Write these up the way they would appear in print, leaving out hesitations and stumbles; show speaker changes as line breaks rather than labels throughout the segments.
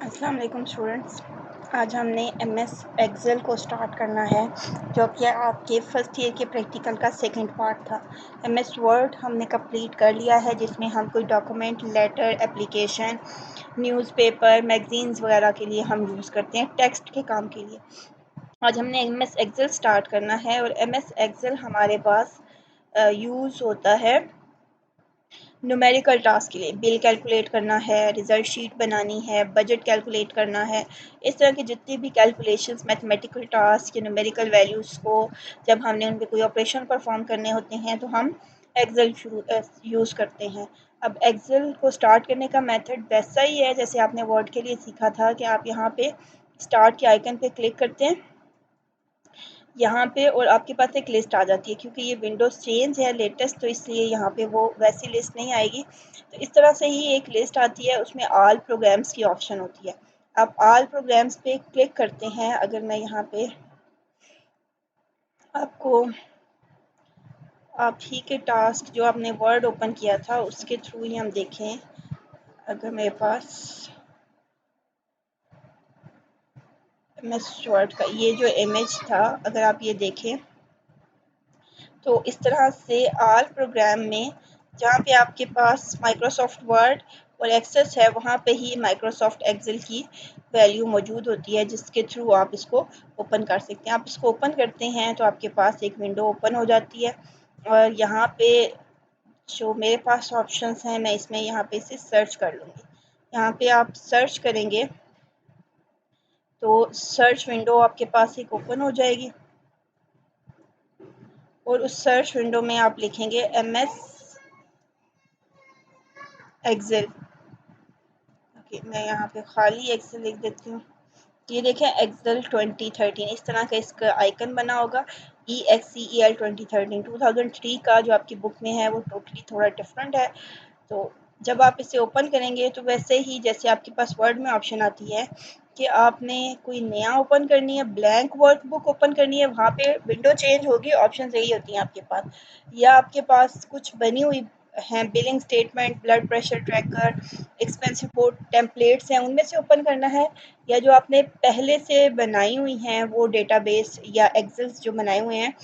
अस्सलाम वालेकुम स्टूडेंट्स। आज हमने एमएस एक्सेल को स्टार्ट करना है, जो कि आपके फर्स्ट ईयर के प्रैक्टिकल का सेकंड पार्ट था। एमएस वर्ड हमने कंप्लीट कर लिया है, जिसमें हम कोई document, letter, application, newspaper, magazines वगैरह के लिए हम यूज़ करते हैं, टेक्स्ट के काम के लिए। आज हमने एमएस एक्सेल स्टार्ट करना है और एमएस एक्सेल हमारे पास यूज़ होता है न्यूमेरिकल टास्क के लिए। बिल कैलकुलेट करना है, रिज़ल्ट शीट बनानी है, बजट कैलकुलेट करना है। इस तरह के जितने भी कैलकुलेशंस, मैथमेटिकल टास्क या न्यूमेरिकल वैल्यूज़ को जब हमने उन पे कोई ऑपरेशन परफॉर्म करने होते हैं तो हम एक्सेल यूज़ करते हैं। अब एक्सेल को स्टार्ट करने का मेथड वैसा ही है जैसे आपने वर्ड के लिए सीखा था कि आप यहाँ पे स्टार्ट के आइकन पे क्लिक करते हैं यहाँ पे, और आपके पास एक लिस्ट आ जाती है। क्योंकि ये विंडोज़ चेंज है लेटेस्ट, तो इसलिए यहाँ पे वो वैसी लिस्ट नहीं आएगी। तो इस तरह से ही एक लिस्ट आती है, उसमें ऑल प्रोग्राम्स की ऑप्शन होती है। आप ऑल प्रोग्राम्स पे क्लिक करते हैं। अगर मैं यहाँ पे आपको आप ही के टास्क जो आपने वर्ड ओपन किया था उसके थ्रू ही हम देखें, अगर मेरे पास एमएस वर्ड का ये जो इमेज था, अगर आप ये देखें तो इस तरह से ऑल प्रोग्राम में जहाँ पे आपके पास माइक्रोसॉफ्ट वर्ड और एक्सेस है, वहाँ पे ही माइक्रोसॉफ्ट एक्सेल की वैल्यू मौजूद होती है, जिसके थ्रू आप इसको ओपन कर सकते हैं। आप इसको ओपन करते हैं तो आपके पास एक विंडो ओपन हो जाती है, और यहाँ पे जो मेरे पास ऑप्शंस हैं, मैं इसमें यहाँ पे इसे सर्च कर लूँगी। यहाँ पे आप सर्च करेंगे तो सर्च विंडो आपके पास एक ओपन हो जाएगी, और उस सर्च विंडो में आप लिखेंगे एमएस एक्सेल। ओके, मैं यहाँ पे खाली एक्सेल लिख देती हूँ। ये देखें एक्सेल 2013, इस तरह का इसका आइकन बना होगा। EXCEL 2013 2003 का जो आपकी बुक में है वो टोटली थोड़ा डिफरेंट है। तो जब आप इसे ओपन करेंगे तो वैसे ही जैसे आपके पास वर्ड में ऑप्शन आती है कि आपने कोई नया ओपन करनी है, ब्लैंक वर्कबुक ओपन करनी है, वहाँ पे विंडो चेंज होगी, ऑप्शन यही होती हैं आपके पास। या आपके पास कुछ बनी हुई हैं, billing statement, blood pressure tracker, expense report, templates हैं, उनमें से ओपन करना है। या जो आपने पहले से बनाई हुई हैं वो डेटाबेस या एक्सेल्स जो बनाए हुए हैं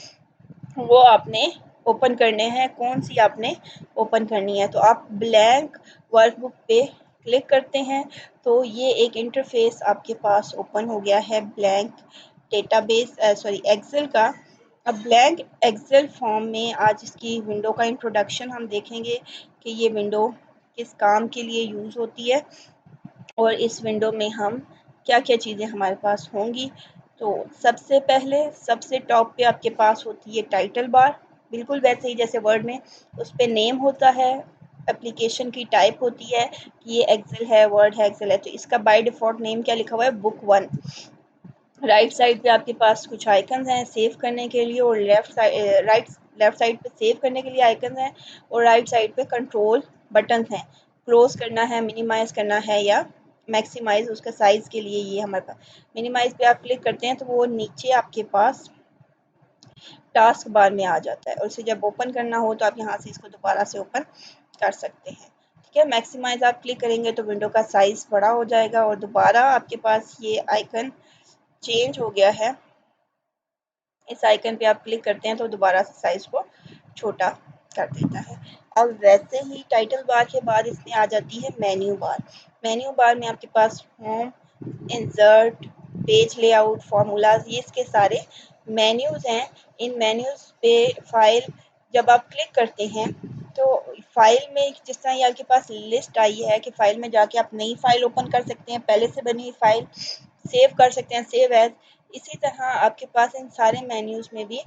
वो आपने ओपन करने हैं, कौन सी आपने ओपन करनी है। तो आप ब्लैंक वर्कबुक पे क्लिक करते हैं तो ये एक इंटरफेस आपके पास ओपन हो गया है ब्लैंक डेटाबेस एक्सेल का। अब ब्लैंक एक्सेल फॉर्म में आज इसकी विंडो का इंट्रोडक्शन हम देखेंगे कि ये विंडो किस काम के लिए यूज़ होती है, और इस विंडो में हम क्या क्या चीज़ें हमारे पास होंगी। तो सबसे पहले सबसे टॉप पे आपके पास होती है टाइटल बार, बिल्कुल वैसे ही जैसे वर्ड में उस पर नेम होता है, एप्लीकेशन की टाइप होती है कि ये एक्सेल है, वर्ड है, एक्सेल है, तो इसका बाय डिफ़ॉल्ट नेम क्या लिखा हुआ है, बुक 1। राइट साइड पे आपके पास कुछ आइकन्स हैं सेव करने के लिए, और लेफ़्ट साइड पे सेव करने के लिए आइकन्स हैं, और राइट साइड पे कंट्रोल बटन्स हैं। क्लोज करना है, मिनिमाइज़ करना है या मैक्सिमाइज़, उसका साइज़ के लिए ये हमारे पास। मिनिमाइज़ पे आप क्लिक करते हैं तो वो नीचे आपके पास टास्क बार में आ जाता है, और इसे जब ओपन करना हो तो आप यहाँ से इसको दोबारा से ओपन कर सकते हैं। ठीक है, मैक्सिमाइज़ आप क्लिक करेंगे तो विंडो का साइज़ बड़ा हो जाएगा, और दोबारा आपके पास ये आइकन चेंज हो गया है। इस आइकन पे आप क्लिक करते हैं तो दोबारा से साइज़ को छोटा कर देता है। अब वैसे ही टाइटल बार के बाद इसमें आ जाती है मेन्यू बार। मेन्यू बार में आपके पास home, insert, page layout, formulas, ये इसके सारे मेन्यूज़ हैं। इन मेन्यूज़ पे फाइल जब आप क्लिक करते हैं तो फाइल में जिस तरह ये आपके पास लिस्ट आई है कि फाइल में जाके आप नई फाइल ओपन कर सकते हैं, पहले से बनी हुई फाइल सेव कर सकते हैं, सेव एज। इसी तरह आपके पास इन सारे मेन्यूज़ में भी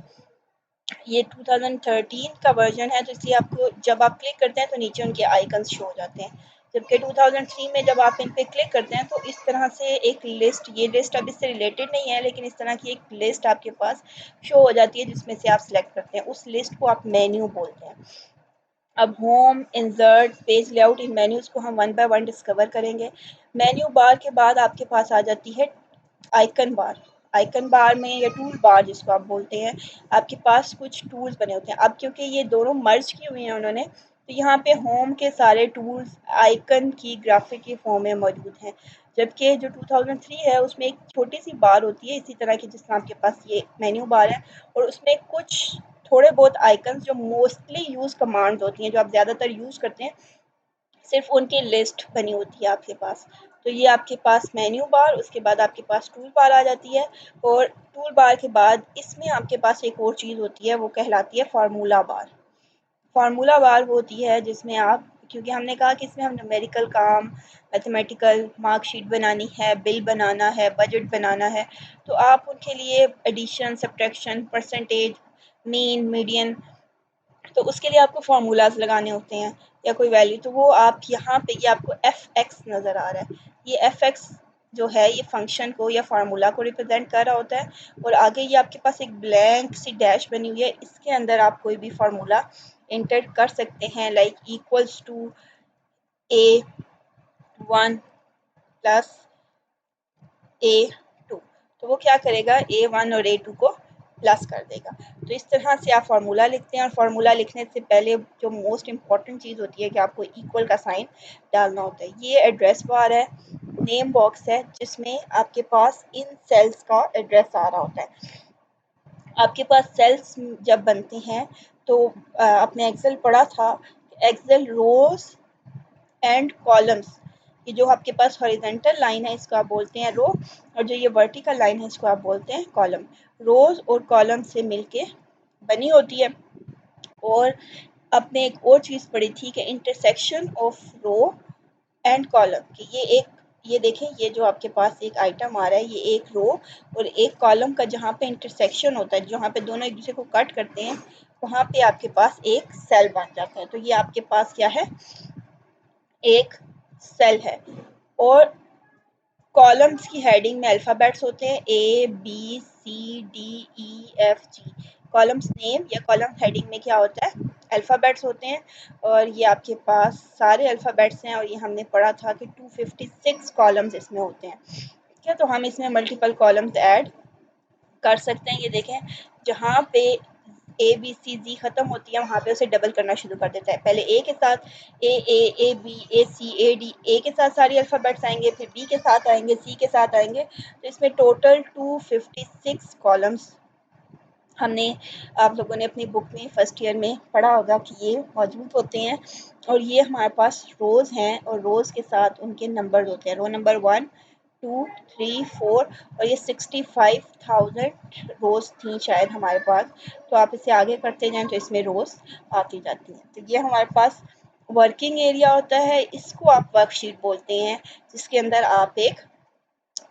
ये 2013 का वर्जन है, तो इसलिए आपको जब आप क्लिक करते हैं तो नीचे उनके आइकन्स शो हो जाते हैं। जबकि 2003 में जब आप इन पे क्लिक करते हैं तो इस तरह से एक लिस्ट, ये लिस्ट अब इससे रिलेटेड नहीं है लेकिन इस तरह की एक लिस्ट आपके पास शो हो जाती है जिसमें से आप सिलेक्ट करते हैं, उस लिस्ट को आप मेन्यू बोलते हैं। अब होम, इंसर्ट, पेज लेआउट, इन मेन्यूज़ को हम वन बाय वन डिस्कवर करेंगे। मेन्यू बार के बाद आपके पास आ जाती है आइकन बार। आइकन बार में या टूल बार जिसको आप बोलते हैं, आपके पास कुछ टूल्स बने होते हैं। अब क्योंकि ये दोनों मर्ज की हुई हैं उन्होंने, तो यहाँ पे होम के सारे टूल्स आइकन की ग्राफिक की फॉर्म में मौजूद हैं, जबकि जो 2003 है उसमें एक छोटी सी बार होती है इसी तरह की जिस तरह आपके पास ये मेन्यू बार है, और उसमें कुछ थोड़े बहुत आइकन्स जो मोस्टली यूज़ कमांड्स होती हैं, जो आप ज़्यादातर यूज़ करते हैं, सिर्फ उनकी लिस्ट बनी होती है आपके पास। तो ये आपके पास मेन्यू बार, उसके बाद आपके पास टूल बार आ जाती है, और टूल बार के बाद इसमें आपके पास एक और चीज़ होती है, वो कहलाती है फार्मूला बार। फार्मूला बार वो होती है जिसमें आप, क्योंकि हमने कहा कि इसमें हम न्यूमेरिकल काम, मैथमेटिकल मार्कशीट बनानी है, बिल बनाना है, बजट बनाना है, तो आप उनके लिए addition, subtraction, percentage, mean, median, तो उसके लिए आपको फार्मूलाज लगाने होते हैं या कोई वैल्यू, तो वो आप यहाँ पे ये आपको एफ एक्स नज़र आ रहा है, ये एफ एक्स जो है ये फंक्शन को या फार्मूला को रिप्रेजेंट कर रहा होता है, और आगे ये आपके पास एक ब्लैंक सी डैश बनी हुई है, इसके अंदर आप कोई भी फार्मूला इंटर कर सकते हैं, like equals to A1 plus A2, तो वो क्या करेगा, A1 और A2 को प्लस कर देगा। तो इस तरह से आप फार्मूला लिखते हैं, और फार्मूला लिखने से पहले जो मोस्ट इम्पॉर्टेंट चीज़ होती है कि आपको इक्वल का साइन डालना होता है। ये एड्रेस बार है, नेम बॉक्स है जिसमें आपके पास इन सेल्स का एड्रेस आ रहा होता है। आपके पास सेल्स जब बनते हैं तो आपने एक्सेल पढ़ा था, एक्सेल रोज एंड कॉलम्स, ये जो आपके पास हॉरिजॉन्टल लाइन है इसको आप बोलते हैं रो, और जो ये वर्टिकल लाइन है इसको आप बोलते हैं कॉलम। रोज और कॉलम से मिलके बनी होती है। और आपने एक और चीज़ पढ़ी थी कि intersection of row and column, कि ये देखें, ये जो आपके पास एक आइटम आ रहा है, ये एक रो और एक कॉलम का जहाँ पे इंटरसेक्शन होता है, जहाँ पे दोनों एक दूसरे को कट करते हैं, वहाँ पे आपके पास एक सेल बन जाता है। तो ये आपके पास क्या है, एक सेल है। और कॉलम्स की हेडिंग में अल्फ़ाबेट्स होते हैं, A B C D E F G. Columns name या कॉलम हेडिंग में क्या होता है, अल्फ़ाबेट्स होते हैं, और ये आपके पास सारे अल्फ़ाबेट्स हैं, और ये हमने पढ़ा था कि 256 कॉलम्स इसमें होते हैं। ठीक है, तो हम इसमें मल्टीपल कॉलम्स ऐड कर सकते हैं। ये देखें, जहाँ पे ए बी सी जी खत्म होती है वहाँ पे उसे डबल करना शुरू कर देता है। पहले ए के साथ A B A C A D, ए के साथ सारी अल्फ़ाबेट्स आएंगे, फिर बी के साथ आएंगे, सी के साथ आएंगे, तो इसमें टोटल 256 कॉलम्स हमने, आप लोगों ने अपनी बुक में फर्स्ट ईयर में पढ़ा होगा कि ये मौजूद होते हैं। और ये हमारे पास रोज़ हैं, और रोज़ के साथ उनके नंबर होते हैं, रो नंबर 1 2 3 4, और ये 65,000 रोज़ थी शायद हमारे पास। तो आप इसे आगे करते जाएं तो इसमें रोज़ आती जाती हैं। तो ये हमारे पास वर्किंग एरिया होता है, इसको आप वर्कशीट बोलते हैं, जिसके अंदर आप एक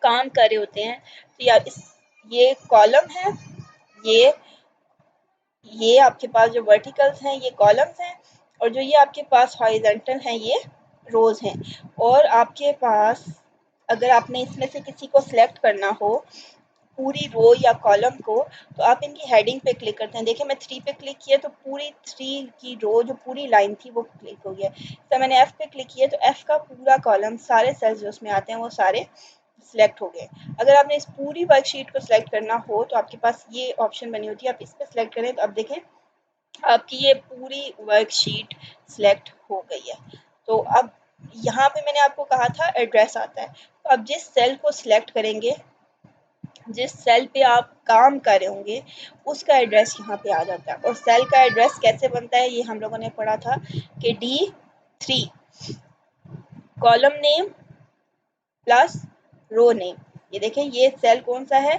काम कर रहे होते हैं। तो या इस ये कॉलम है, ये ये आपके पास जो वर्टिकल्स हैं ये कॉलम्स हैं, और जो ये आपके पास हॉरिजॉन्टल हैं ये रोज हैं। और आपके पास अगर आपने इसमें से किसी को सिलेक्ट करना हो, पूरी रो या कॉलम को, तो आप इनकी हेडिंग पे क्लिक करते हैं। देखिए मैं 3 पे क्लिक किया तो पूरी 3 की रो जो पूरी लाइन थी वो क्लिक हो गया। तो मैंने एफ पे क्लिक किया तो एफ का पूरा कॉलम, सारे सेल्स जो उसमें आते हैं वो सारे सिलेक्ट हो गए। अगर आपने इस पूरी वर्कशीट को सिलेक्ट करना हो तो आपके पास ये ऑप्शन बनी होती है, आप इस पर सिलेक्ट करें तो अब देखें आपकी ये पूरी वर्कशीट सिलेक्ट हो गई है। तो अब यहाँ पे मैंने आपको कहा था एड्रेस आता है, तो अब जिस सेल को सिलेक्ट करेंगे, जिस सेल पे आप काम कर रहे होंगे, उसका एड्रेस यहाँ पे आ जाता है। और सेल का एड्रेस कैसे बनता है ये हम लोगों ने पढ़ा था कि D3 कॉलम नेम प्लस रो नेम। ये देखें ये सेल कौन सा है,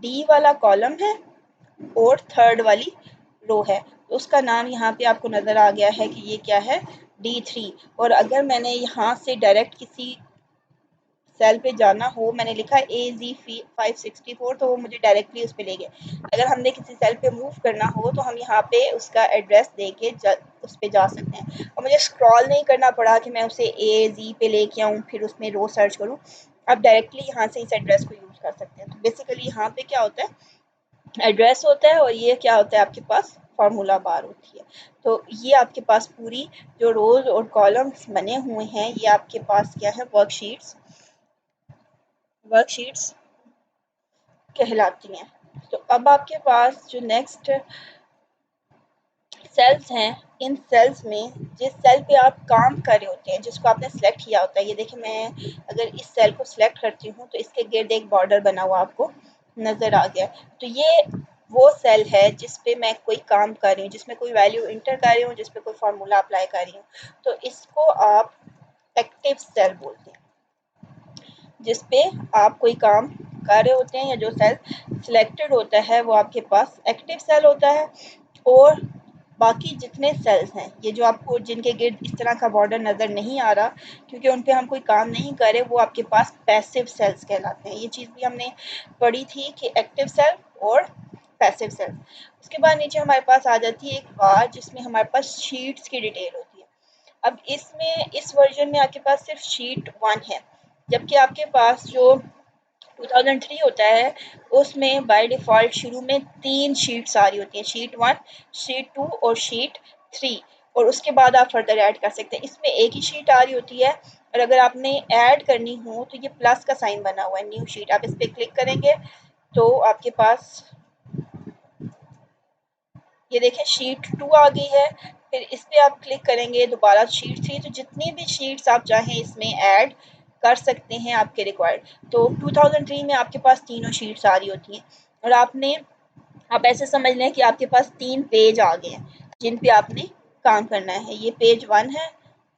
डी वाला कॉलम है और थर्ड वाली रो है, तो उसका नाम यहाँ पे आपको नज़र आ गया है कि ये क्या है, D3। और अगर मैंने यहाँ से डायरेक्ट किसी सेल पे जाना हो, मैंने लिखा AZ564, तो वो मुझे डायरेक्टली उस पर ले गए। अगर हमने किसी सेल पे मूव करना हो तो हम यहाँ पे उसका एड्रेस दे के उस पर जा सकते हैं, और मुझे स्क्रॉल नहीं करना पड़ा कि मैं उसे AZ पे लेके आऊँ फिर उसमें रो सर्च करूँ। आप डायरेक्टली यहाँ से इस एड्रेस को यूज़ कर सकते हैं। तो बेसिकली यहाँ पे क्या होता है, एड्रेस होता है, और ये क्या होता है आपके पास फार्मूला बार होती है। तो ये आपके पास पूरी जो रोज और कॉलम्स बने हुए हैं ये आपके पास क्या है, वर्कशीट्स कहलाती हैं। तो अब आपके पास जो नेक्स्ट सेल्स हैं, इन सेल्स में जिस सेल पे आप काम कर रहे होते हैं, जिसको आपने सेलेक्ट किया होता है, ये देखिए मैं अगर इस सेल को सिलेक्ट करती हूँ तो इसके गिर्द एक बॉर्डर बना हुआ आपको नज़र आ गया। तो ये वो सेल है जिस पे मैं कोई काम कर रही हूँ, जिसमें कोई वैल्यू इंटर कर रही हूँ, जिस पे कोई फार्मूला अप्लाई कर रही हूँ, तो इसको आप एक्टिव सेल बोलते हैं। जिस पे आप कोई काम कर रहे होते हैं या जो सेल सिलेक्टेड होता है वो आपके पास एक्टिव सेल होता है। और बाकी जितने सेल्स हैं, ये जो आपको जिनके गिर्द इस तरह का बॉर्डर नज़र नहीं आ रहा क्योंकि उन पे हम कोई काम नहीं कर रहे, वो आपके पास पैसिव सेल्स कहलाते हैं। ये चीज़ भी हमने पढ़ी थी कि एक्टिव सेल और पैसिव सेल। उसके बाद नीचे हमारे पास आ जाती है एक बार जिसमें हमारे पास शीट्स की डिटेल होती है। अब इसमें इस वर्जन में आपके पास सिर्फ शीट 1 है, जबकि आपके पास जो 2003 होता है उसमें बाय डिफ़ॉल्ट शुरू में 3 शीट्स आ रही होती हैं, शीट 1, शीट 2 और शीट 3, और उसके बाद आप फर्दर ऐड कर सकते हैं। इसमें एक ही शीट आ रही होती है, और अगर आपने ऐड करनी हो तो ये प्लस का साइन बना हुआ है, न्यू शीट, आप इस पर क्लिक करेंगे तो आपके पास ये देखें शीट 2 आ गई है। फिर इस पे आप क्लिक करेंगे दोबारा शीट 3, तो जितनी भी शीट्स आप चाहें इसमें ऐड कर सकते हैं आपके रिक्वायर्ड। तो 2003 में आपके पास तीनों शीट्स आ रही होती हैं, और आप ऐसे समझ लें कि आपके पास 3 पेज आ गए हैं जिन पे आपने काम करना है। ये पेज 1 है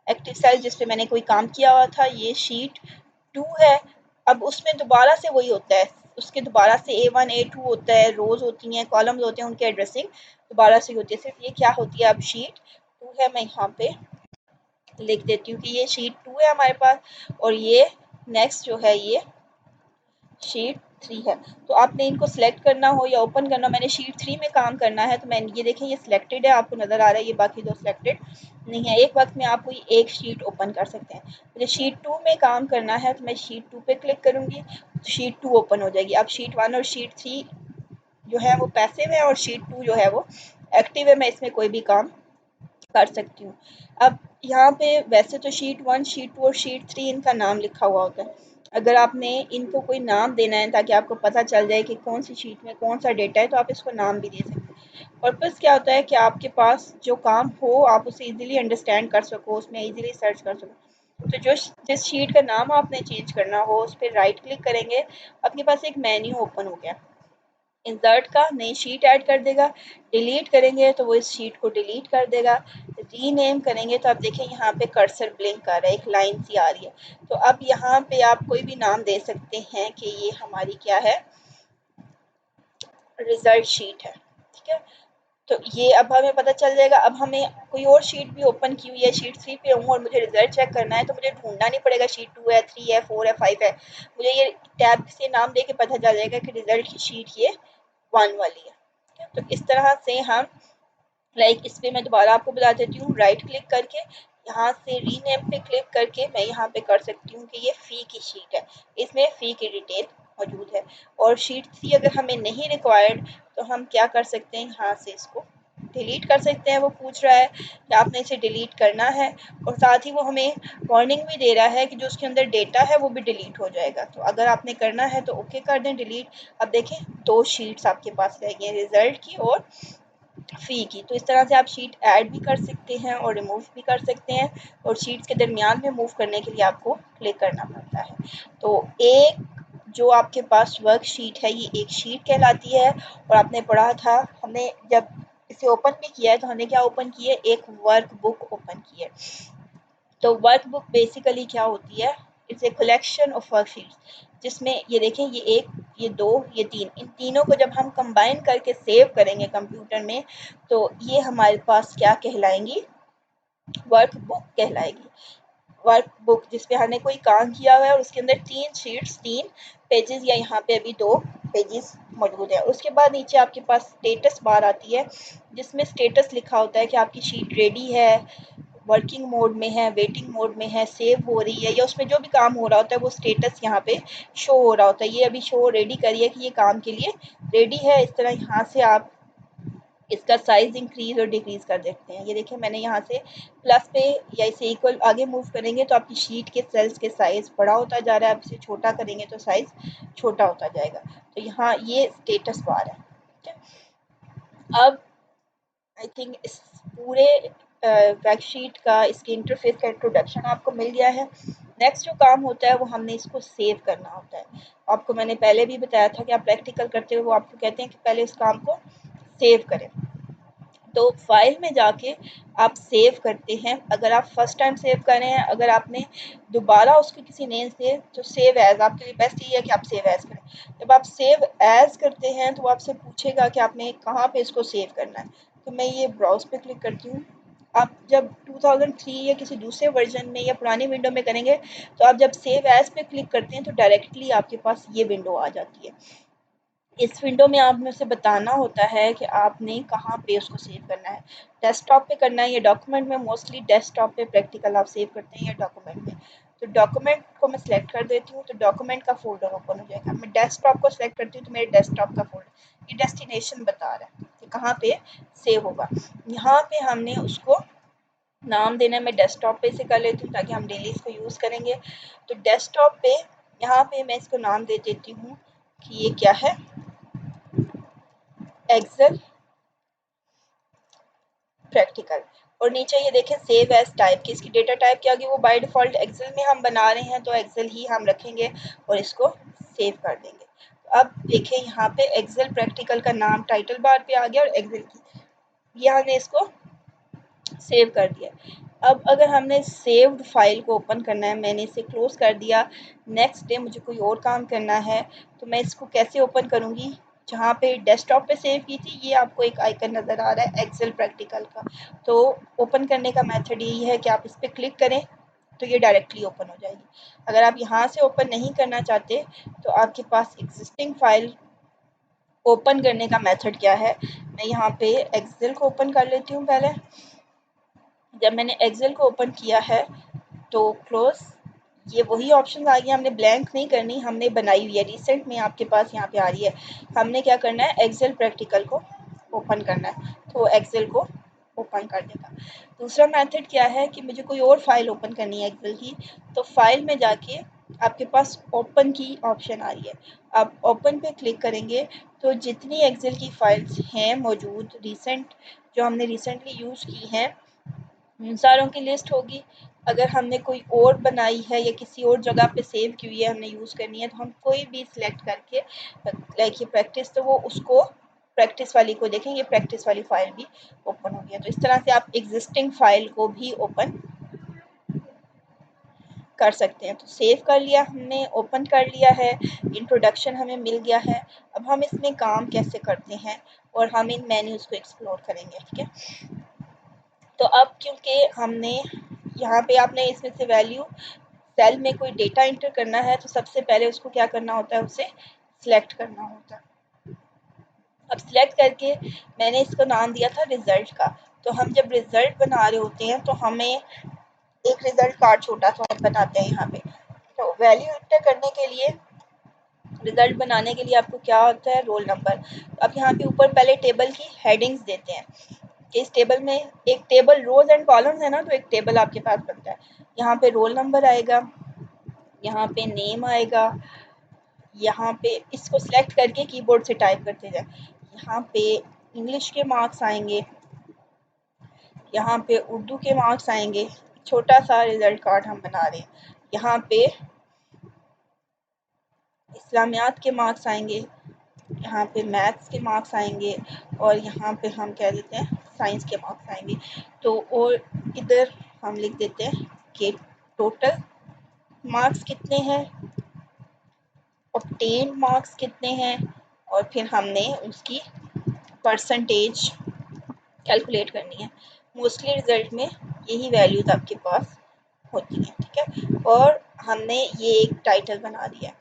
एक्टिव सेल जिस पे मैंने कोई काम किया हुआ था, ये शीट 2 है। अब उसमें दोबारा से वही होता है, उसके दोबारा से A1 A2 होता है, रोज होती हैं, कॉलम्स होते हैं, उनकी एड्रेसिंग दोबारा से होती है। सिर्फ ये क्या होती है, अब शीट 2 है, मैं यहाँ पे लिख देती हूँ कि ये शीट 2 है हमारे पास, और ये नेक्स्ट जो है ये शीट 3 है। तो आपने इनको सेलेक्ट करना हो या ओपन करना हो, मैंने शीट 3 में काम करना है तो मैं ये देखें ये सिलेक्टेड है, आपको नज़र आ रहा है, ये बाकी दो सिलेक्टेड नहीं है। एक वक्त में आप कोई एक शीट ओपन कर सकते हैं। मुझे शीट 2 में काम करना है तो मैं शीट 2 पे क्लिक करूँगी तो शीट 2 ओपन हो जाएगी। अब शीट 1 और शीट 3 जो है वो पैसिव है और शीट 2 जो है वो एक्टिव है, मैं इसमें कोई भी काम कर सकती हूँ। अब यहाँ पे वैसे तो शीट 1, शीट 2 और शीट 3 इनका नाम लिखा हुआ होता है। अगर आपने इनको कोई नाम देना है ताकि आपको पता चल जाए कि कौन सी शीट में कौन सा डेटा है, तो आप इसको नाम भी दे सकते हैं। पर्पज़ क्या होता है कि आपके पास जो काम हो आप उसे ईजिली अंडरस्टैंड कर सको, उसमें ईजिली सर्च कर सको। तो जो जिस शीट का नाम आपने चेंज करना हो उस पर राइट क्लिक करेंगे, आपके पास एक मेन्यू ओपन हो गया, इंसर्ट का, नई शीट ऐड कर देगा। डिलीट करेंगे तो वो इस शीट को डिलीट कर देगा। रीनेम करेंगे तो आप देखें यहाँ पे कर्सर ब्लिंक कर रहा है, एक लाइन सी आ रही है। तो अब यहाँ पे आप कोई भी नाम दे सकते हैं कि ये हमारी क्या है, रिजल्ट शीट है, ठीक है। तो ये अब हमें पता चल जाएगा। अब हमें कोई और शीट भी ओपन की हुई है, शीट 3 पे हूँ और मुझे रिजल्ट चेक करना है, तो मुझे ढूंढना नहीं पड़ेगा शीट 2 है, 3 है, 4 है, 5 है। मुझे ये टैब से नाम दे के पता चल जाएगा कि रिजल्ट की शीट ये 1 वाली है। तो इस तरह से हम इस पे मैं दोबारा आपको बता देती हूँ, राइट क्लिक करके यहाँ से रीनेम पे क्लिक करके मैं यहाँ पे कर सकती हूँ कि ये फ़ी की शीट है, इसमें फ़ी की डिटेल मौजूद है। और शीट 3 अगर हमें नहीं रिक्वायर्ड तो हम क्या कर सकते हैं, यहाँ से इसको डिलीट कर सकते हैं। वो पूछ रहा है कि आपने इसे डिलीट करना है, और साथ ही वो हमें वार्निंग भी दे रहा है कि जो उसके अंदर डेटा है वो भी डिलीट हो जाएगा। तो अगर आपने करना है तो ओके कर दें डिलीट। अब देखें 2 शीट्स आपके पास रह गई हैं, रिजल्ट की और फ़ी की। तो इस तरह से आप शीट ऐड भी कर सकते हैं और रिमूव भी कर सकते हैं, और शीट्स के दरमियान में मूव करने के लिए आपको क्लिक करना पड़ता है। तो एक जो आपके पास वर्कशीट है ये एक शीट कहलाती है। और आपने पढ़ा था, हमने जब इसे ओपन भी किया है तो हमने क्या ओपन की है, एक वर्क बुक ओपन की है। तो वर्क बुक बेसिकली क्या होती है, it's a collection of worksheets, जिसमें ये देखें ये एक, ये दो, ये तीन, इन तीनों को जब हम कंबाइन करके सेव करेंगे कंप्यूटर में तो ये हमारे पास क्या कहलाएंगी, वर्क बुक कहलाएगी। वर्क बुक जिस पे हमने कोई काम किया हुआ है और उसके अंदर 3 शीट्स, 3 पेजेस, या यहाँ पे अभी 2 पेजेस मौजूद है। उसके बाद नीचे आपके पास स्टेटस बार आती है जिसमें स्टेटस लिखा होता है कि आपकी शीट रेडी है, वर्किंग मोड में है, वेटिंग मोड में है, सेव हो रही है, या उसमें जो भी काम हो रहा होता है वो स्टेटस यहाँ पे शो हो रहा होता है। ये अभी शो रेडी करिए कि ये काम के लिए रेडी है। इस तरह यहाँ से आप इसका साइज इंक्रीज और डिक्रीज कर देते हैं। ये देखिए मैंने यहाँ से प्लस पे या इसे इक्वल आगे मूव करेंगे तो आपकी शीट के सेल्स के साइज बड़ा होता जा रहा है, आप इसे छोटा करेंगे तो साइज छोटा होता जाएगा। तो यहाँ ये स्टेटस बार है, ठीक है। अब आई थिंक इस पूरे वर्कशीट का, इसके इंटरफेस का इंट्रोडक्शन आपको मिल गया है। नेक्स्ट जो काम होता है वो हमने इसको सेव करना होता है। आपको मैंने पहले भी बताया था कि आप प्रैक्टिकल करते हो, वो आपको कहते हैं कि पहले उस काम को सेव करें। तो फाइल में जाके आप सेव करते हैं। अगर आप फर्स्ट टाइम सेव कर रहे हैं, अगर आपने दोबारा उसको किसी नेम से, तो सेव एज आपके लिए बेस्ट ये है कि आप सेव एज करें। जब आप सेव एज करते हैं तो वो आपसे पूछेगा कि आपने कहाँ पे इसको सेव करना है। तो मैं ये ब्राउज पे क्लिक करती हूँ। आप जब 2003 या किसी दूसरे वर्जन में या पुरानी विंडो में करेंगे तो आप जब सेव एज पे क्लिक करते हैं तो डायरेक्टली आपके पास ये विंडो आ जाती है। इस विंडो में आप में से बताना होता है कि आपने कहाँ पे उसको सेव करना है। डेस्कटॉप पे करना है या डॉक्यूमेंट में। मोस्टली डेस्कटॉप पे प्रैक्टिकल आप सेव करते हैं या डॉक्यूमेंट में। तो डॉक्यूमेंट को मैं सिलेक्ट कर देती हूँ तो डॉक्यूमेंट का फोल्डर ओपन हो जाएगा। मैं डेस्कटॉप को सिलेक्ट करती हूँ तो मेरे डेस्कटॉप का फोल्डर, ये डेस्टिनेशन बता रहा है कि कहाँ पे सेव होगा। यहाँ पे हमने उसको नाम देना है। मैं डेस्कटॉप पे से कर लेती हूँ ताकि हम डेली इसको यूज़ करेंगे। तो डेस्कटॉप पे यहाँ पे मैं इसको नाम दे देती हूँ कि ये क्या है, एक्सेल प्रैक्टिकल। और नीचे ये देखें सेव एज टाइप की, इसकी डेटा टाइप क्या होगी, वो बाय डिफ़ॉल्ट एक्सेल में हम बना रहे हैं तो एक्सेल ही हम रखेंगे और इसको सेव कर देंगे। तो अब देखें यहाँ पे एक्सेल प्रैक्टिकल का नाम टाइटल बार पे आ गया और एक्सेल की, ये हमने इसको सेव कर दिया। अब अगर हमने सेव्ड फाइल को ओपन करना है, मैंने इसे क्लोज कर दिया, नेक्स्ट डे मुझे कोई और काम करना है तो मैं इसको कैसे ओपन करूँगी। जहाँ पे डेस्कटॉप पे सेव की थी, ये आपको एक आइकन नज़र आ रहा है एक्सेल प्रैक्टिकल का। तो ओपन करने का मेथड यही है कि आप इस पर क्लिक करें तो ये डायरेक्टली ओपन हो जाएगी। अगर आप यहाँ से ओपन नहीं करना चाहते तो आपके पास एग्जिस्टिंग फाइल ओपन करने का मेथड क्या है। मैं यहाँ पे एक्सेल को ओपन कर लेती हूँ पहले। जब मैंने एक्सेल को ओपन किया है तो क्लोज, ये वही ऑप्शन आ गया। हमने ब्लैंक नहीं करनी, हमने बनाई हुई है रिसेंट में, आपके पास यहाँ पे आ रही है। हमने क्या करना है, एक्सेल प्रैक्टिकल को ओपन करना है तो एक्सेल को ओपन कर देगा। दूसरा मेथड क्या है कि मुझे कोई और फाइल ओपन करनी है एक्सेल की, तो फाइल में जाके आपके पास ओपन की ऑप्शन आ रही है। आप ओपन पे क्लिक करेंगे तो जितनी एक्सेल की फाइल्स हैं मौजूद रिसेंट, जो हमने रिसेंटली यूज़ की हैं, उन सारों की लिस्ट होगी। अगर हमने कोई और बनाई है या किसी और जगह पे सेव की हुई है, हमने यूज़ करनी है, तो हम कोई भी सिलेक्ट करके लाइक ये प्रैक्टिस, तो वो उसको प्रैक्टिस वाली को देखें, ये प्रैक्टिस वाली फाइल भी ओपन हो गया। तो इस तरह से आप एग्जिस्टिंग फाइल को भी ओपन कर सकते हैं। तो सेव कर लिया हमने, ओपन कर लिया है, इंट्रोडक्शन हमें मिल गया है। अब हम इसमें काम कैसे करते हैं और हम इन मेन्यूज़ को एक्सप्लोर करेंगे, ठीक है। तो अब क्योंकि हमने यहाँ पे, आपने इसमें से वैल्यू सेल में कोई डेटा इंटर करना है तो सबसे पहले उसको क्या करना होता है, उसे सिलेक्ट करना होता है। अब सिलेक्ट करके मैंने इसको नाम दिया था रिजल्ट का। तो हम जब रिजल्ट बना रहे होते हैं तो हमें एक रिजल्ट कार्ड छोटा सा बनाते हैं यहाँ पे। तो वैल्यू इंटर करने के लिए, रिजल्ट बनाने के लिए आपको क्या होता है, रोल नंबर। अब यहाँ पे ऊपर पहले टेबल की हेडिंग्स देते हैं कि इस टेबल में, एक टेबल रोज एंड कॉलम्स है ना, तो एक टेबल आपके पास बनता है। यहाँ पे रोल नंबर आएगा, यहाँ पे नेम आएगा, यहाँ पे इसको सिलेक्ट करके कीबोर्ड से टाइप करते जाए। यहाँ पे इंग्लिश के मार्क्स आएंगे, यहाँ पे उर्दू के मार्क्स आएंगे। छोटा सा रिजल्ट कार्ड हम बना रहे हैं। यहाँ पे इस्लामियात के मार्क्स आएंगे, यहाँ पे मैथ्स के मार्क्स आएंगे और यहाँ पे हम कह देते हैं साइंस के मार्क्स आएंगे। तो और इधर हम लिख देते हैं कि टोटल मार्क्स कितने हैं, ऑब्टेन मार्क्स कितने हैं, और फिर हमने उसकी परसेंटेज कैलकुलेट करनी है। मोस्टली रिजल्ट में यही वैल्यूज आपके पास होती हैं, ठीक है। और हमने ये एक टाइटल बना दिया।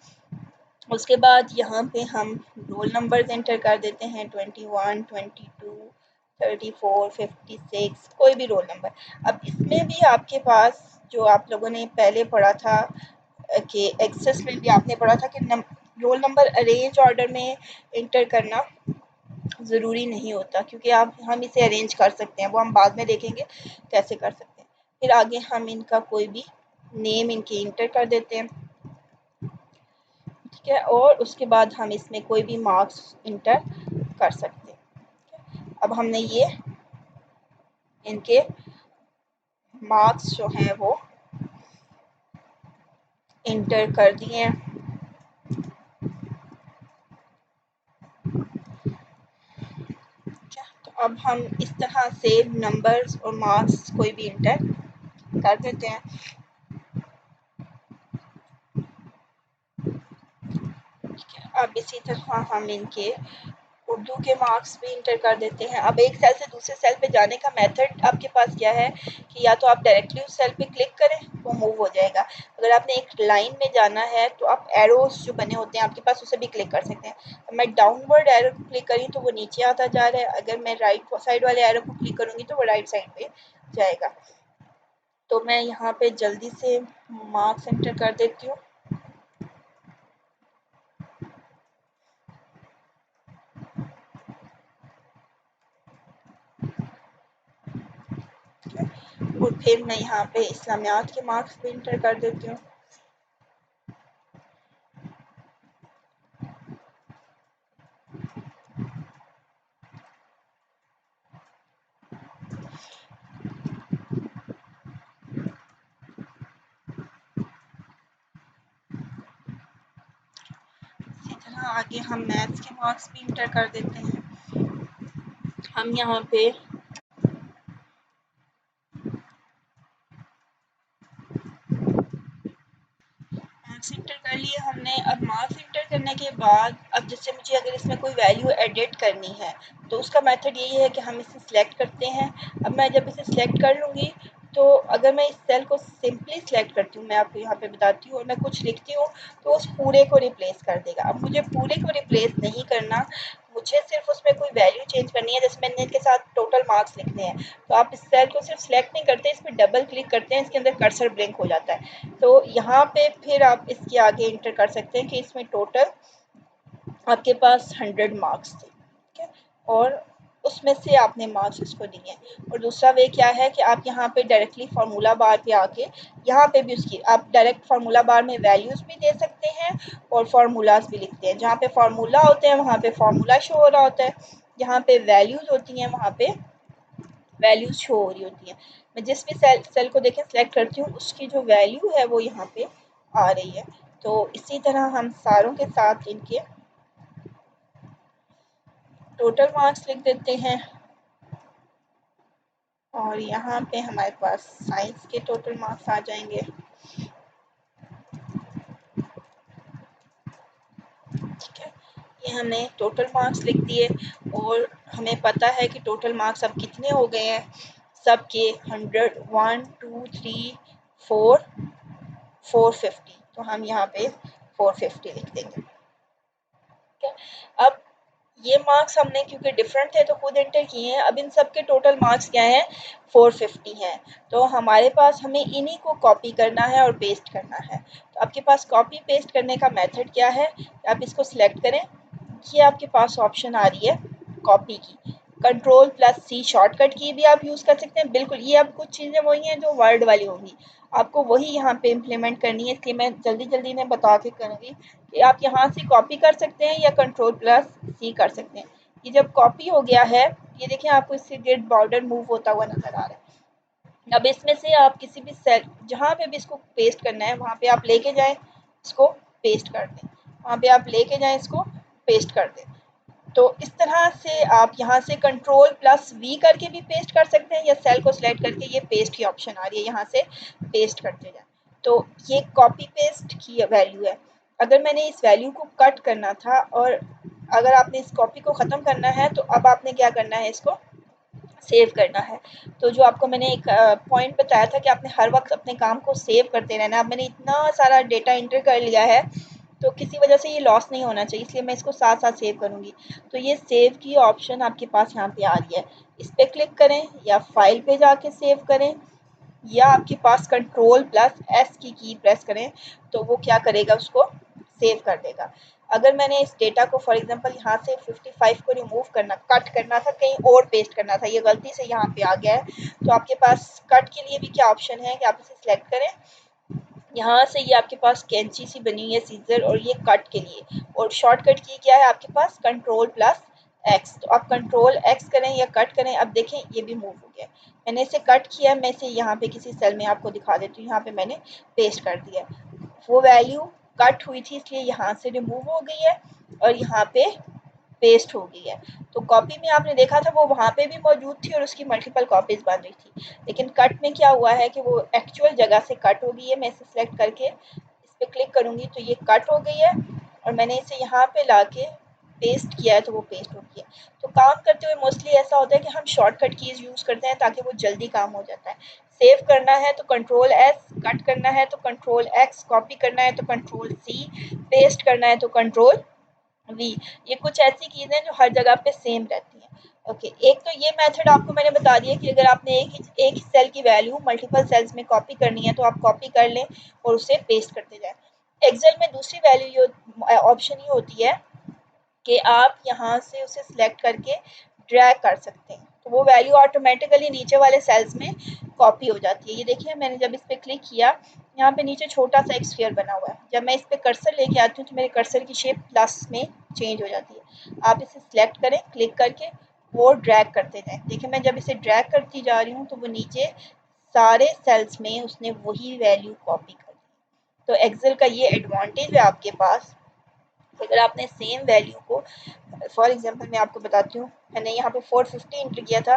उसके बाद यहाँ पे हम रोल नंबर्स एंटर कर देते हैं, 21, 22, 34, 56, कोई भी रोल नंबर। अब इसमें भी आपके पास, जो आप लोगों ने पहले पढ़ा था कि एक्सेस में भी आपने पढ़ा था कि रोल नंबर अरेंज ऑर्डर में इंटर करना ज़रूरी नहीं होता, क्योंकि हम इसे अरेंज कर सकते हैं, वो हम बाद में देखेंगे कैसे कर सकते हैं। फिर आगे हम इनका कोई भी नेम इनके इंटर कर देते हैं, ठीक है। और उसके बाद हम इसमें कोई भी मार्क्स इंटर कर सकते हैं। अब हमने ये इनके मार्क्स जो हैं वो इंटर कर दिए हैं। तो अब हम इस तरह से नंबर्स और मार्क्स कोई भी इंटर कर देते हैं। अब इसी तरह हम इनके उर्दू के मार्क्स भी इंटर कर देते हैं। अब एक सेल से दूसरे सेल पे जाने का मेथड आपके पास क्या है कि या तो आप डायरेक्टली उस सेल पे क्लिक करें, वो मूव हो जाएगा। अगर आपने एक लाइन में जाना है तो आप एरोस जो बने होते हैं आपके पास, उसे भी क्लिक कर सकते हैं। तो मैं डाउनवर्ड एरो को क्लिक करी तो वो नीचे आता जा रहा है, अगर मैं राइट साइड वाले एरो को क्लिक करूँगी तो वो राइट साइड पे जाएगा। तो मैं यहाँ पे जल्दी से मार्क्स एंटर कर देती हूँ। और फिर मैं यहाँ पे इस्लामियात के मार्क्स भी इंटर कर देती हूँ। इसी तरह आगे हम मैथ्स के मार्क्स भी इंटर कर देते हैं। हम यहाँ पे मार्क्स इंटर कर लिए हमने। अब मार्क्स इंटर करने के बाद अब जैसे मुझे अगर इसमें कोई वैल्यू एडिट करनी है तो उसका मेथड यही है कि हम इसे सिलेक्ट करते हैं। अब मैं जब इसे सिलेक्ट कर लूँगी तो अगर मैं इस सेल को सिंपली सिलेक्ट करती हूँ, मैं आपको यहाँ पे बताती हूँ, और मैं कुछ लिखती हूँ तो उस पूरे को रिप्लेस कर देगा। अब मुझे पूरे को रिप्लेस नहीं करना, मुझे सिर्फ उसमें कोई वैल्यू चेंज करनी है। जैसे मैंने इसके साथ टोटल मार्क्स लिखने हैं तो आप इस सेल को सिर्फ सिलेक्ट नहीं करते, इस पर डबल क्लिक करते हैं, इसके अंदर कर्सर ब्लिंक हो जाता है। तो यहाँ पे फिर आप इसके आगे इंटर कर सकते हैं कि इसमें टोटल आपके पास 100 मार्क्स थे, ठीक है, और उसमें से आपने मार्क्स इसको दिए। और दूसरा वे क्या है कि आप यहाँ पे डायरेक्टली फार्मूला बार पे आके यहाँ पे भी उसकी आप डायरेक्ट फार्मूला बार में वैल्यूज़ भी दे सकते हैं और फार्मूलाज भी लिखते हैं। जहाँ पे फार्मूला होते हैं वहाँ पे फार्मूला शो हो रहा होता है, जहाँ पे वैल्यूज़ होती हैं वहाँ पे वैल्यूज शो हो रही होती है। मैं जिस भी सेल को देखें सिलेक्ट करती हूँ उसकी जो वैल्यू है वो यहाँ पे आ रही है। तो इसी तरह हम सारों के साथ इनके टोटल मार्क्स लिख देते हैं और यहाँ पे हमारे पास साइंस के टोटल मार्क्स आ जाएंगे। ठीक है, ये हमने टोटल मार्क्स लिख दिए और हमें पता है कि टोटल मार्क्स अब कितने हो गए हैं सबके 100, 1 2 3 4 450। तो हम यहाँ पे 450 लिख देंगे। ठीक है, अब ये मार्क्स हमने क्योंकि डिफरेंट थे तो खुद एंटर किए हैं। अब इन सब के टोटल मार्क्स क्या हैं 450 हैं। तो हमारे पास हमें इन्हीं को कॉपी करना है और पेस्ट करना है। तो आपके पास कॉपी पेस्ट करने का मेथड क्या है, आप इसको सिलेक्ट करें, ये आपके पास ऑप्शन आ रही है कॉपी की, कंट्रोल प्लस सी शॉर्टकट की भी आप यूज़ कर सकते हैं। बिल्कुल ये अब कुछ चीज़ें वही हैं जो वर्ड वाली होंगी, आपको वही यहाँ पे इम्प्लीमेंट करनी है, इसलिए मैं जल्दी जल्दी में बता के करूँगी कि आप यहाँ से कॉपी कर सकते हैं या कंट्रोल प्लस सी कर सकते हैं। ये जब कॉपी हो गया है, ये देखें आपको इससे गेट बॉर्डर मूव होता हुआ नज़र आ रहा है। अब इसमें से आप किसी भी सेल जहाँ पे भी इसको पेस्ट करना है वहाँ पे आप लेके जाएं, इसको पेस्ट कर दें, वहाँ पे आप लेके जाएं, इसको पेस्ट कर दें। तो इस तरह से आप यहाँ से कंट्रोल प्लस वी करके भी पेस्ट कर सकते हैं या सेल को सिलेक्ट करके ये पेस्ट की ऑप्शन आ रही है यहाँ से पेस्ट करते जाए। तो ये कॉपी पेस्ट की वैल्यू है। अगर मैंने इस वैल्यू को कट करना था और अगर आपने इस कॉपी को ख़त्म करना है तो अब आपने क्या करना है, इसको सेव करना है। तो जो आपको मैंने एक पॉइंट बताया था कि आपने हर वक्त अपने काम को सेव करते रहना है। अब मैंने इतना सारा डेटा इंटर कर लिया है तो किसी वजह से ये लॉस नहीं होना चाहिए, इसलिए मैं इसको साथ साथ सेव करूँगी। तो ये सेव की ऑप्शन आपके पास यहाँ पे आ रही है, इस पर क्लिक करें या फाइल पे जाके सेव करें या आपके पास कंट्रोल प्लस एस की प्रेस करें तो वो क्या करेगा, उसको सेव कर देगा। अगर मैंने इस डेटा को फॉर एग्जांपल यहाँ से 55 को रिमूव करना, कट करना था, कहीं और पेस्ट करना था, ये गलती से यहाँ पे आ गया है, तो आपके पास कट के लिए भी क्या ऑप्शन है कि आप इसे सिलेक्ट करें, यहाँ से ये आपके पास कैंची सी बनी हुई है सीजर, और ये कट के लिए, और शॉर्टकट की क्या है आपके पास कंट्रोल प्लस एक्स। तो आप कंट्रोल एक्स करें या कट करें, अब देखें ये भी मूव हो गया। मैंने इसे कट किया, मैं इसे यहाँ पे किसी सेल में आपको दिखा देती हूँ, यहाँ पे मैंने पेस्ट कर दिया। वो वैल्यू कट हुई थी इसलिए यहाँ से रिमूव हो गई है और यहाँ पे पेस्ट हो गई है। तो कॉपी में आपने देखा था वो वहाँ पे भी मौजूद थी और उसकी मल्टीपल कॉपीज बन रही थी, लेकिन कट में क्या हुआ है कि वो एक्चुअल जगह से कट हो गई है। मैं इसे सिलेक्ट करके इस पर क्लिक करूँगी तो ये कट हो गई है और मैंने इसे यहाँ पे ला के पेस्ट किया है तो वो पेस्ट हो गई है। तो काम करते हुए मोस्टली ऐसा होता है कि हम शॉर्टकट कीज यूज़ करते हैं ताकि वो जल्दी काम हो जाता है। सेव करना है तो कंट्रोल एस, कट करना है तो कंट्रोल एक्स, कॉपी करना है तो कंट्रोल सी, पेस्ट करना है तो कंट्रोल वी। ये कुछ ऐसी चीज़ें जो हर जगह पे सेम रहती हैं। ओके, एक तो ये मेथड आपको मैंने बता दिया कि अगर आपने एक ही सेल की वैल्यू मल्टीपल सेल्स में कॉपी करनी है तो आप कॉपी कर लें और उसे पेस्ट करते जाएं। एक्सेल में दूसरी वैल्यू ऑप्शन ये होती है कि आप यहाँ से उसे सिलेक्ट करके ड्रैग कर सकते हैं, तो वो वैल्यू ऑटोमेटिकली नीचे वाले सेल्स में कॉपी हो जाती है। ये देखिए मैंने जब इस पर क्लिक किया, यहाँ पे नीचे छोटा सा एक स्फीयर बना हुआ है। जब मैं इस पर कर्सर लेके आती हूँ तो मेरे कर्सर की शेप प्लस में चेंज हो जाती है। आप इसे सिलेक्ट करें, क्लिक करके वो ड्रैग करते जाएं। देखिए मैं जब इसे ड्रैग करती जा रही हूँ तो वो नीचे सारे सेल्स में उसने वही वैल्यू कॉपी कर दी। तो एक्सेल का ये एडवांटेज है आपके पास। अगर आपने सेम वैल्यू को, फॉर एग्जांपल मैं आपको बताती हूँ, मैंने यहाँ पे 450 इंटर किया था,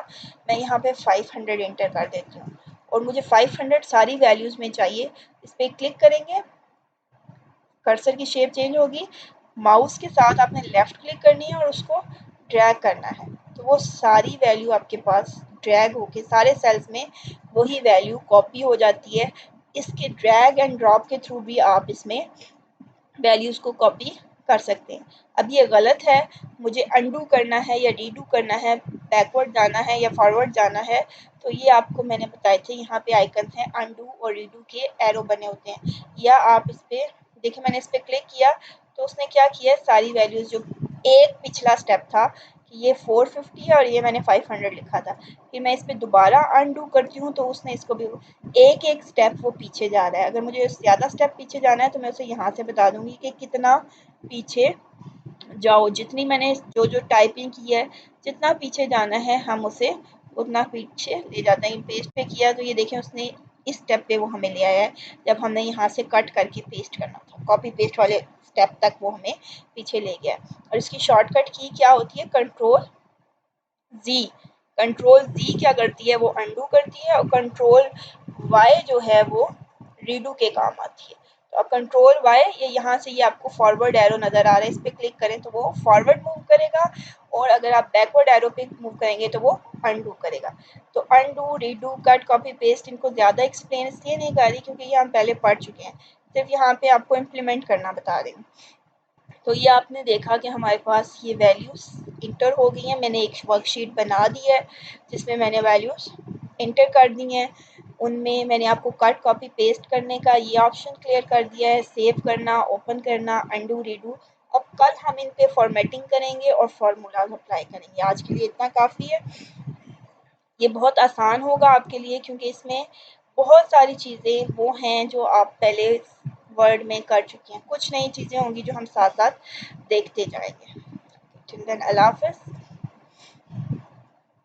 मैं यहाँ पे 500 इंटर कर देती हूँ और मुझे 500 सारी वैल्यूज़ में चाहिए। इस पर क्लिक करेंगे, कर्सर की शेप चेंज होगी, माउस के साथ आपने लेफ़्ट क्लिक करनी है और उसको ड्रैग करना है, तो वो सारी वैल्यू आपके पास ड्रैग होके सारे सेल्स में वही वैल्यू कॉपी हो जाती है। इसके ड्रैग एंड ड्रॉप के थ्रू भी आप इसमें वैल्यूज़ को कॉपी कर सकते हैं। अब ये गलत है, मुझे अनडू करना है या रीडू करना है, बैकवर्ड जाना है या फॉरवर्ड जाना है, तो ये आपको मैंने बताए थे, यहाँ पे आइकन हैं अनडू और रीडू के एरो बने होते हैं। या आप इस पर देखिए, मैंने इस पर क्लिक किया तो उसने क्या किया, सारी वैल्यूज़ जो एक पिछला स्टेप था कि ये 450 है और ये मैंने 500 लिखा था, फिर मैं इस पर दोबारा अनडू करती हूँ तो उसने इसको भी एक एक स्टेप वो पीछे जा रहा है। अगर मुझे ज़्यादा स्टेप पीछे जाना है तो मैं उसे यहाँ से बता दूंगी कि कितना पीछे जाओ, जितनी मैंने जो जो टाइपिंग की है जितना पीछे जाना है हम उसे उतना पीछे ले जाते हैं। पेस्ट पे किया तो ये देखें उसने इस स्टेप पे वो हमें ले आया है, जब हमने यहाँ से कट करके पेस्ट करना था, कॉपी पेस्ट वाले स्टेप तक वो हमें पीछे ले गया। और इसकी शॉर्टकट की क्या होती है, कंट्रोल जी। कंट्रोल जी क्या करती है, वो अनडू करती है और कंट्रोल वाई जो है वो रीडू के काम आती है। तो अब कंट्रोल वाई, ये यहाँ से ये आपको फॉरवर्ड एरो नज़र आ रहा है, इस पर क्लिक करें तो वो फॉरवर्ड मूव करेगा और अगर आप बैकवर्ड एरो पे मूव करेंगे तो वो अनडू करेगा। तो undo, redo, cut, copy, paste, इनको ज़्यादा एक्सप्लेन इसलिए नहीं कर रही क्योंकि ये हम पहले पढ़ चुके हैं, सिर्फ यहाँ पे आपको इम्प्लीमेंट करना बता रही हूँ। तो ये आपने देखा कि हमारे पास ये वैल्यूज़ इंटर हो गई हैं। मैंने एक वर्कशीट बना दी है जिसमें मैंने वैल्यूज़ इंटर कर दी हैं। उनमें मैंने आपको कट, कॉपी, पेस्ट करने का ये ऑप्शन क्लियर कर दिया है, सेव करना, ओपन करना, अनडू, रीडू। अब कल हम इन पे फॉर्मेटिंग करेंगे और फार्मूलाज अप्लाई करेंगे। आज के लिए इतना काफ़ी है। ये बहुत आसान होगा आपके लिए क्योंकि इसमें बहुत सारी चीज़ें वो हैं जो आप पहले वर्ड में कर चुके हैं, कुछ नई चीज़ें होंगी जो हम साथ साथ देखते जाएंगे। टिल देन, अल्लाह हाफ़िज़।